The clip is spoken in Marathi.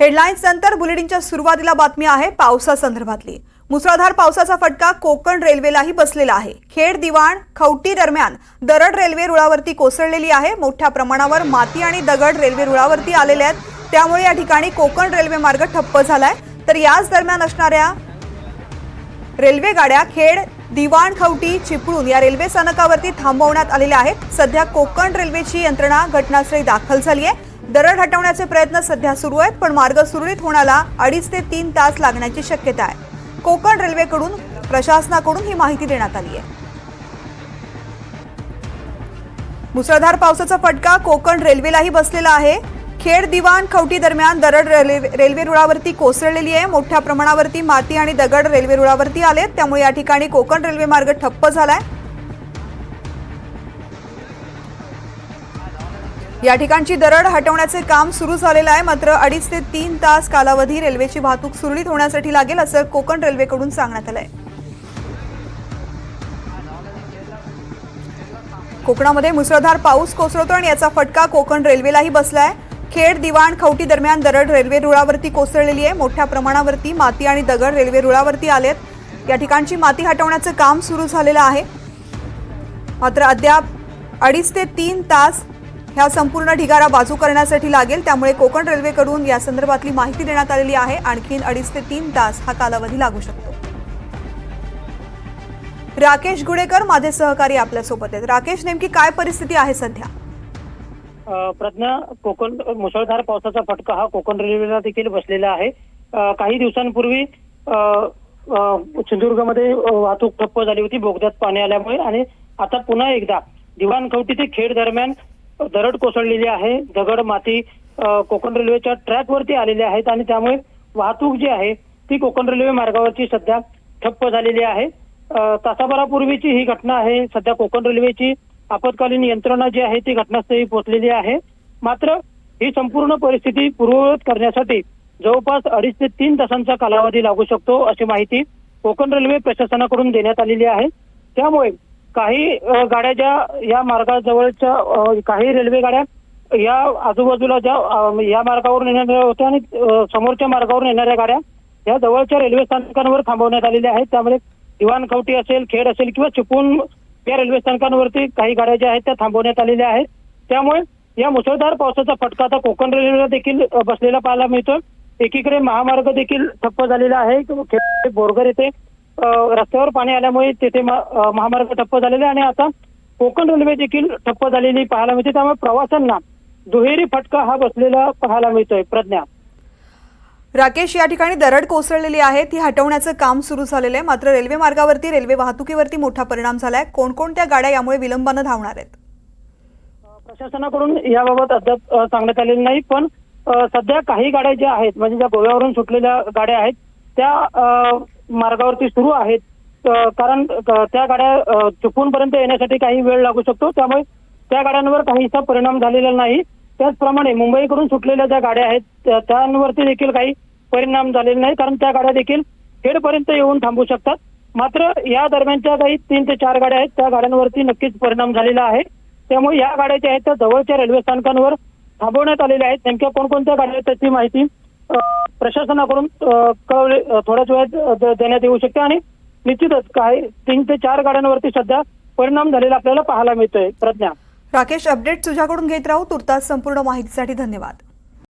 हेडलाईन्स नंतर बुलेटिनच्या सुरुवातीला बातमी आहे पावसासंदर्भातली। मुसळधार पावसाचा फटका कोकण रेल्वेलाही बसलेला आहे। खेड दिवाण खवटी दरम्यान दरड रेल्वे रुळावरती कोसळलेली आहे। मोठ्या प्रमाणावर माती आणि दगड रेल्वे रुळावरती आलेले आहेत, त्यामुळे या ठिकाणी कोकण रेल्वे मार्ग ठप्प झालाय। तर याच दरम्यान असणाऱ्या रेल्वे गाड्या खेड दिवाण खवटी चिपळूण या रेल्वे स्थानकावरती थांबवण्यात आलेल्या आहेत। सध्या कोकण रेल्वेची यंत्रणा घटनास्थळी दाखल झाली आहे। दरड हटवण्याचे प्रयत्न सध्या सुरू आहेत, पण मार्ग सुरळीत होण्याला 2.5 ते 3 तास लागण्याची शक्यता आहे। कोकण रेल्वेकडून प्रशासनाकडून ही माहिती देण्यात आली आहे। मुसळधार पावसाचा फटका कोकण रेल्वेलाही बसलेला आहे। खेड दिवाण खवटी दरम्यान दरड रेल्वे रुळावरती कोसळलेली आहे। मोठ्या प्रमाणावरती माती आणि दगड रेल्वे रुळावरती आलेत, त्यामुळे या ठिकाणी कोकण रेल्वे मार्ग ठप्प झालाय। या ठिकाणची दरड हटवण्याचे काम सुरू झालेलं आहे, मात्र 2.5 ते 3 तास कालावधी रेल्वेची वाहतूक सुरळीत होण्यासाठी लागेल, असं कोकण रेल्वेकडून सांगण्यात आलंय। कोकणामध्ये मुसळधार पाऊस कोसळतो आणि याचा फटका कोकण रेल्वेलाही बसलाय। खेड दिवाण खवटी दरम्यान दरड रेल्वे रुळावरती कोसळलेली आहे। मोठ्या प्रमाणावरती माती आणि दगड रेल्वे रुळावरती आलेत। या ठिकाणची माती हटवण्याचे काम सुरू झालेलं आहे, मात्र अद्याप 2.5 ते 3 तास ह्या संपूर्ण ढिगारा बाजू करण्यासाठी लागेल, त्यामुळे कोकण रेल्वेकडून या संदर्भातली माहिती देण्यात आलेली आहे। आणखीन 2.5 ते 3 तास हा कालावधी लागू शकतो। राकेश गुडेकर माझे सहकारी आपल्या सोबत आहेत। राकेश, नेमकी काय परिस्थिती आहे सध्या? प्रज्ञा, कोकण मुसळधार पावसाचा फटका हा कोकण रेल्वेला देखील बसलेला आहे। काही दिवसांपूर्वी सिंधुदुर्गमध्ये वाहतूक ठप्प झाली होती बोगद्यात पाणी आल्यामुळे, आणि आता पुन्हा एकदा दिवाण खवटी ते खेड दरम्यान दरड कोसळलेली आहे। दगड माती कोकण रेल्वेच्या ट्रॅकवरती आलेले आहेत, आणि त्यामुळे वाहतूक जी आहे ती कोकण रेल्वे मार्गावरची सध्या ठप्प झालेली आहे। तासाभरापूर्वीची ही घटना आहे। सध्या कोकण रेल्वेची आपत्कालीन यंत्रणा जी आहे ती घटनास्थळी पोहोचलेली आहे, मात्र ही संपूर्ण परिस्थिती पूर्ववत करण्यासाठी जवळपास 2.5 ते 3 तासांचा कालावधी लागू शकतो, अशी माहिती कोकण रेल्वे प्रशासनाकडून देण्यात आलेली आहे। त्यामुळे काही गाड्या ज्या या मार्गाजवळच्या काही रेल्वे गाड्या या आजूबाजूला ज्या या मार्गावरून येणाऱ्या होत्या आणि समोरच्या मार्गावरून येणाऱ्या गाड्या या जवळच्या रेल्वे स्थानकांवर थांबवण्यात आलेल्या आहेत। त्यामुळे दिवाण खवटी असेल, खेड असेल किंवा चिपळूण या रेल्वे स्थानकांवरती काही गाड्या ज्या आहेत त्या थांबवण्यात आलेल्या आहेत। त्यामुळे या मुसळधार पावसाचा फटका आता कोकण रेल्वेला देखील बसलेला पाहायला मिळतो। एकीकडे महामार्ग देखील ठप्प झालेला आहे। बोरघर येथे रस्त्यावर पाणी आल्यामुळे तेथे महामार्ग ठप्प झालेले, आणि आता कोकण रेल्वे देखील ठप्प झालेली पाहायला मिळते। त्यामुळे प्रवाशांना दुहेरी फटका हा बसलेला पाहायला मिळतोय। प्रज्ञा, राकेश, या ठिकाणी दरड कोसळलेली आहे, ती हटवण्याचं काम सुरू झालेलं आहे, मात्र रेल्वे मार्गावरती रेल्वे वाहतुकीवरती मोठा परिणाम झालाय। कोणकोणत्या गाड्या यामुळे विलंबानं धावणार आहेत? प्रशासनाकडून याबाबत अद्याप सांगण्यात आलेलं नाही, पण सध्या काही गाड्या ज्या आहेत म्हणजे ज्या गोव्यावरून सुटलेल्या गाड्या आहेत त्या मार्गावरती सुरू आहेत, कारण त्या गाड्या चिपळूणपर्यंत येण्यासाठी काही वेळ लागू शकतो, त्यामुळे त्या गाड्यांवर काहीसा परिणाम झालेला नाही। त्याचप्रमाणे मुंबईकडून सुटलेल्या ज्या गाड्या आहेत त्यांवरती देखील काही परिणाम झालेला नाही, कारण त्या गाड्या देखील खेडपर्यंत येऊन थांबू शकतात। मात्र या दरम्यानच्या काही 3 ते 4 गाड्या आहेत त्या गाड्यांवरती नक्कीच परिणाम झालेला आहे। त्यामुळे या गाड्या ज्या आहेत त्या जवळच्या रेल्वे स्थानकांवर थांबवण्यात आलेल्या आहेत। नेमक्या कोणकोणत्या गाड्या आहेत त्याची माहिती प्रशासनाकडून थोड्याच वेळात देण्यात येऊ शकते, आणि निश्चितच काही 3 ते 4 गाड्यांवरती सध्या परिणाम झालेला आपल्याला पाहायला मिळतोय। प्रज्ञा, राकेश, अपडेट तुझ्याकडून घेत राहू। तुर्तास संपूर्ण माहितीसाठी धन्यवाद।